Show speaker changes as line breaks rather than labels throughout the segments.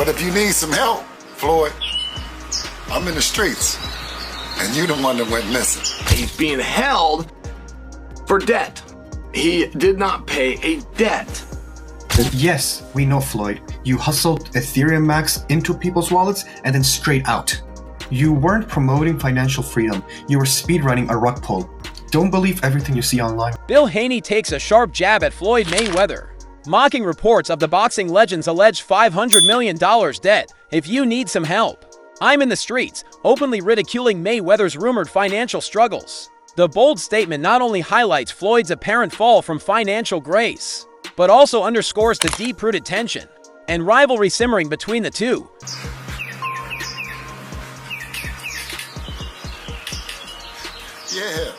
But if you need some help, Floyd, I'm in the streets, and you the one that went missing.
He's being held for debt. He did not pay a debt.
Yes, we know, Floyd. You hustled Ethereum Max into people's wallets and then straight out. You weren't promoting financial freedom. You were speedrunning a rug pull. Don't believe everything you see online.
Bill Haney takes a sharp jab at Floyd Mayweather, mocking reports of the boxing legend's alleged $500 million debt. If you need some help, I'm in the streets, openly ridiculing Mayweather's rumored financial struggles. The bold statement not only highlights Floyd's apparent fall from financial grace, but also underscores the deep-rooted tension and rivalry simmering between the two.
Yeah,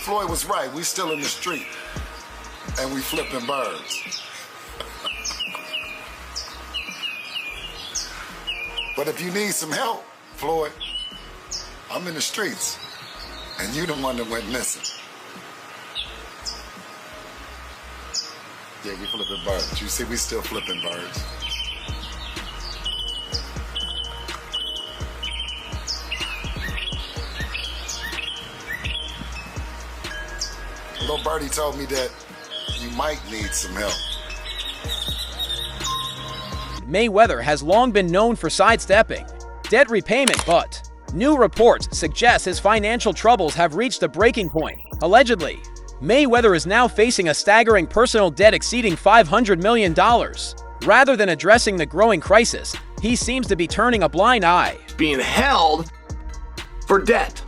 Floyd was right. We still in the street, and we flipping birds. But if you need some help, Floyd, I'm in the streets, and you the one that went missing. Yeah, we flipping birds. You see, we still flipping birds. Little birdie told me that you might need some help.
Mayweather has long been known for sidestepping debt repayment, but new reports suggest his financial troubles have reached a breaking point. Allegedly, Mayweather is now facing a staggering personal debt exceeding $500 million. Rather than addressing the growing crisis, he seems to be turning a blind eye.
Being held for debt.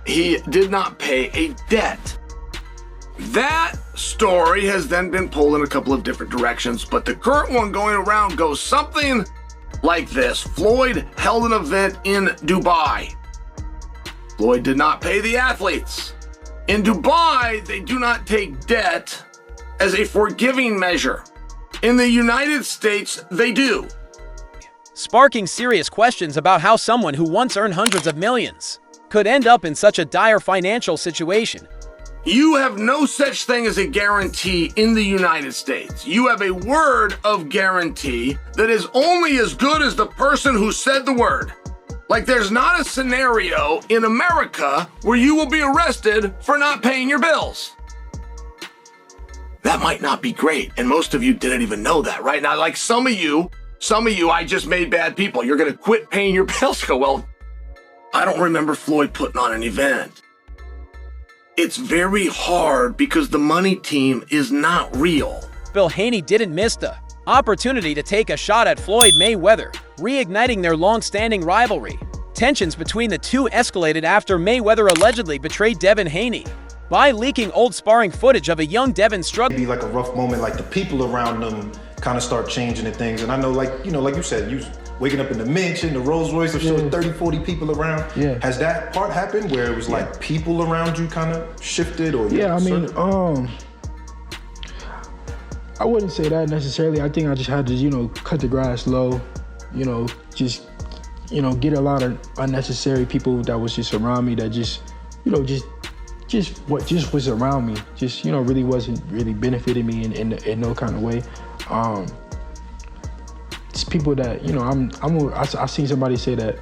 He did not pay a debt. That story has then been pulled in a couple of different directions, but the current one going around goes something like this. Floyd held an event in Dubai. Floyd did not pay the athletes. In Dubai, they do not take debt as a forgiving measure. In the United States, they do.
Sparking serious questions about how someone who once earned hundreds of millions could end up in such a dire financial situation.
You have no such thing as a guarantee in the United States. You have a word of guarantee that is only as good as the person who said the word. Like there's not a scenario in America where you will be arrested for not paying your bills. That might not be great, and most of you didn't even know that, right? Now, like some of you, I just made bad people. You're gonna quit paying your bills. Go, well, I don't remember Floyd putting on an event. It's very hard because the money team is not real.
Bill Haney didn't miss the opportunity to take a shot at Floyd Mayweather, reigniting their long-standing rivalry. Tensions between the two escalated after Mayweather allegedly betrayed Devin Haney by leaking old sparring footage of a young Devin struggling.
It'd be like a rough moment, like the people around them kind of start changing and things. And I know, like, you know, like you said, you waking up in the mansion, the Rolls Royce, of showing 30, 40 people around.
Yeah.
Has that part happened where it was like people around you kind of shifted or?
Yeah, I mean, I wouldn't say that necessarily. I think I just had to, you know, cut the grass low, you know, just, you know, get a lot of unnecessary people that was just around me that just, you know, just was around me, just, you know, really wasn't really benefiting me in no kind of way. Just people that, you know, I've seen somebody say that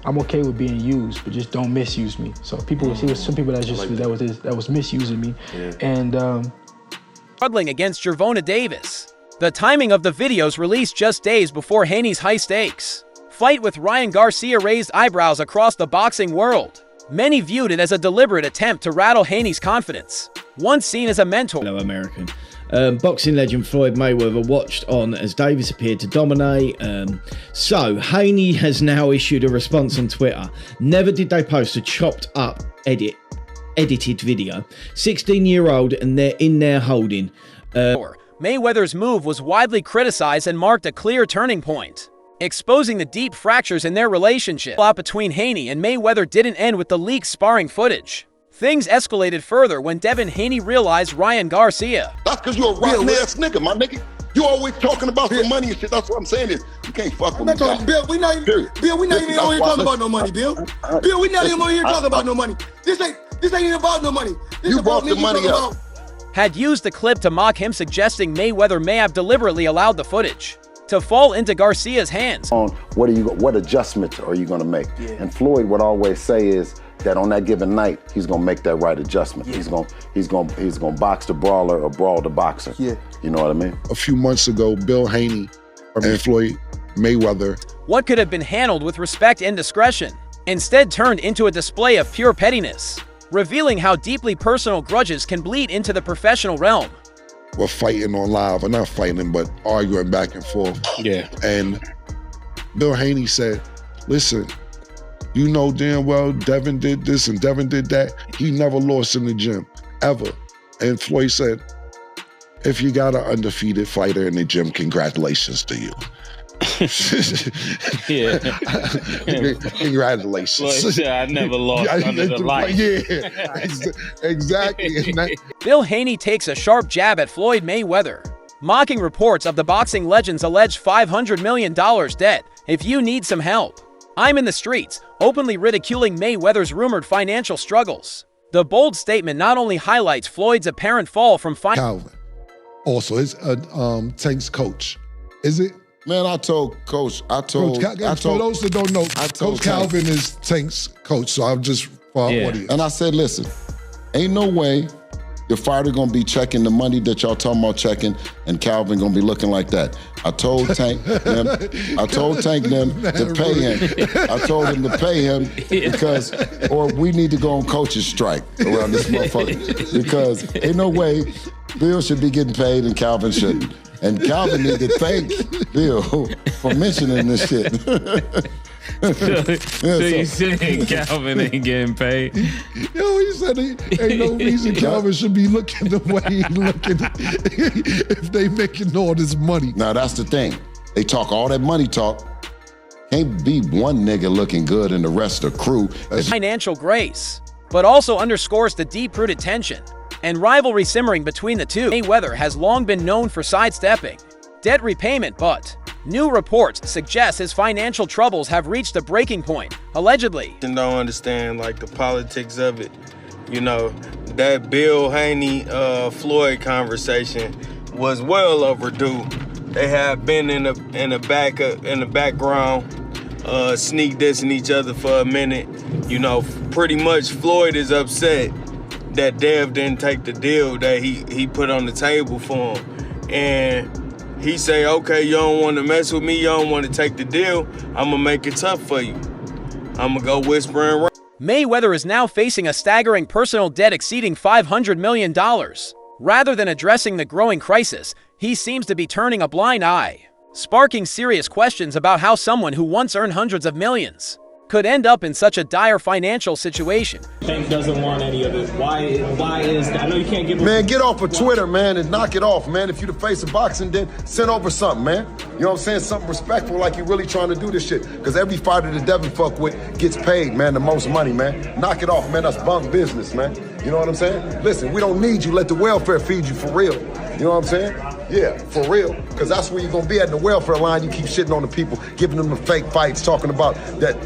I'm okay with being used, but just don't misuse me. So people, some people that just that was misusing me, and
struggling against Gervonta Davis. The timing of the videos released just days before Haney's high-stakes fight with Ryan Garcia raised eyebrows across the boxing world. Many viewed it as a deliberate attempt to rattle Haney's confidence, once seen as a mentor.
Hello, American. Boxing legend Floyd Mayweather watched on as Davis appeared to dominate. So Haney has now issued a response on Twitter. Never did they post a chopped up edited video. 16-year-old and they're in there holding.
Mayweather's move was widely criticized and marked a clear turning point, exposing the deep fractures in their relationship. The between Haney and Mayweather didn't end with the leaked sparring footage. Things escalated further when Devin Haney realized Ryan Garcia.
That's because you're a rotten ass nigga, my nigga. You always talking about some money and shit. That's what I'm saying is you can't fuck with me.
Bill, we not even over here talking about no money, Bill. Bill, we not even over here talking about no money. This ain't even about no money. This
You
about
brought the money up.
Had used the clip to mock him, suggesting Mayweather may have deliberately allowed the footage to fall into Garcia's hands.
On what adjustments are you going to make? Yeah. And Floyd would always say is that on that given night, he's going to make that right adjustment. Yeah. He's going to box the brawler or brawl the boxer. Yeah. You know what I mean?
A few months ago, Bill Haney and Floyd Mayweather.
What could have been handled with respect and discretion instead turned into a display of pure pettiness, revealing how deeply personal grudges can bleed into the professional realm.
We're fighting on live, or not fighting, but arguing back and forth.
Yeah.
And Bill Haney said, listen, you know damn well Devin did this and Devin did that. He never lost in the gym, ever. And Floyd said, if you got an undefeated fighter in the gym, congratulations to you.
Yeah.
Congratulations.
Floyd said, I never lost under the light.
Yeah, exactly.
Bill Haney takes a sharp jab at Floyd Mayweather, mocking reports of the boxing legend's alleged $500 million debt. If you need some help, I'm in the streets, openly ridiculing Mayweather's rumored financial struggles. The bold statement not only highlights Floyd's apparent fall from
Calvin, also is Tank's coach. Is it?
Man, I told Coach, for
those that don't know, Coach Calvin is Tank's coach, so I'm just for our audience.
And I said, listen, ain't no way the fighter gonna be checking the money that y'all talking about checking, and Calvin gonna be looking like that. I told Tank them to pay him. I told him to pay him because, or we need to go on coach's strike around this motherfucker. Because ain't no way Bill should be getting paid and Calvin shouldn't. And Calvin need to thank Bill for mentioning this shit.
So you saying Calvin ain't getting paid?
Yo, he said ain't no reason Calvin should be looking the way he looking if they making all this money.
Now that's the thing. They talk all that money talk. Can't be one nigga looking good and the rest of the crew.
Financial grace, but also underscores the deep-rooted tension and rivalry simmering between the two. Mayweather has long been known for sidestepping debt repayment, but new reports suggest his financial troubles have reached a breaking point, allegedly.
I don't understand like the politics of it. You know, that Bill Haney Floyd conversation was well overdue. They have been in the background, sneak dissing each other for a minute. You know, pretty much Floyd is upset that Dev didn't take the deal that he put on the table for him. And he say, okay, you don't want to mess with me, you don't want to take the deal, I'm going to make it tough for you. I'm going to go whispering.
Mayweather is now facing a staggering personal debt exceeding $500 million. Rather than addressing the growing crisis, he seems to be turning a blind eye, sparking serious questions about how someone who once earned hundreds of millions could end up in such a dire financial situation.
Tank doesn't want any of it. Why is that? I know you can't give him...
Man, get off of Twitter, man, and knock it off, man. If you the face of boxing, then send over something, man. You know what I'm saying? Something respectful like you're really trying to do this shit. Because every fighter that Devin fuck with gets paid, man, the most money, man. Knock it off, man. That's bunk business, man. You know what I'm saying? Listen, we don't need you. Let the welfare feed you for real. You know what I'm saying? Yeah, for real. Because that's where you're going to be at in the welfare line. You keep shitting on the people, giving them the fake fights, talking about that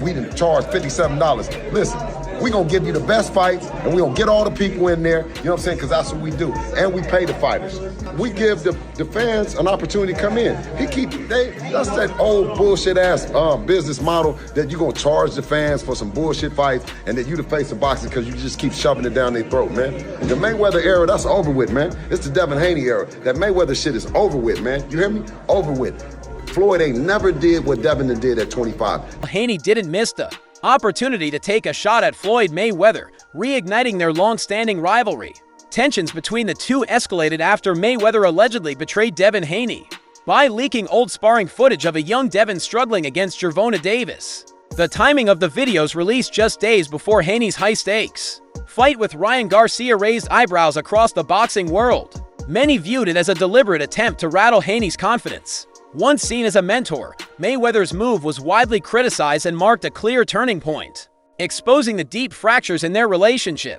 we didn't charge $57. Listen, we gonna give you the best fights and we gonna get all the people in there, you know what I'm saying, because that's what we do. And we pay the fighters. We give the fans an opportunity to come in. That's that old bullshit ass business model that you gonna charge the fans for some bullshit fights and that you the face of boxing because you just keep shoving it down their throat, man. The Mayweather era, that's over with, man. It's the Devin Haney era. That Mayweather shit is over with, man. You hear me? Over with. Floyd ain't never did what Devin did at 25.
Haney didn't miss the opportunity to take a shot at Floyd Mayweather, reigniting their long-standing rivalry. Tensions between the two escalated after Mayweather allegedly betrayed Devin Haney by leaking old sparring footage of a young Devin struggling against Gervonta Davis. The timing of the videos released just days before Haney's high-stakes fight with Ryan Garcia raised eyebrows across the boxing world. Many viewed it as a deliberate attempt to rattle Haney's confidence. Once seen as a mentor, Mayweather's move was widely criticized and marked a clear turning point, exposing the deep fractures in their relationship.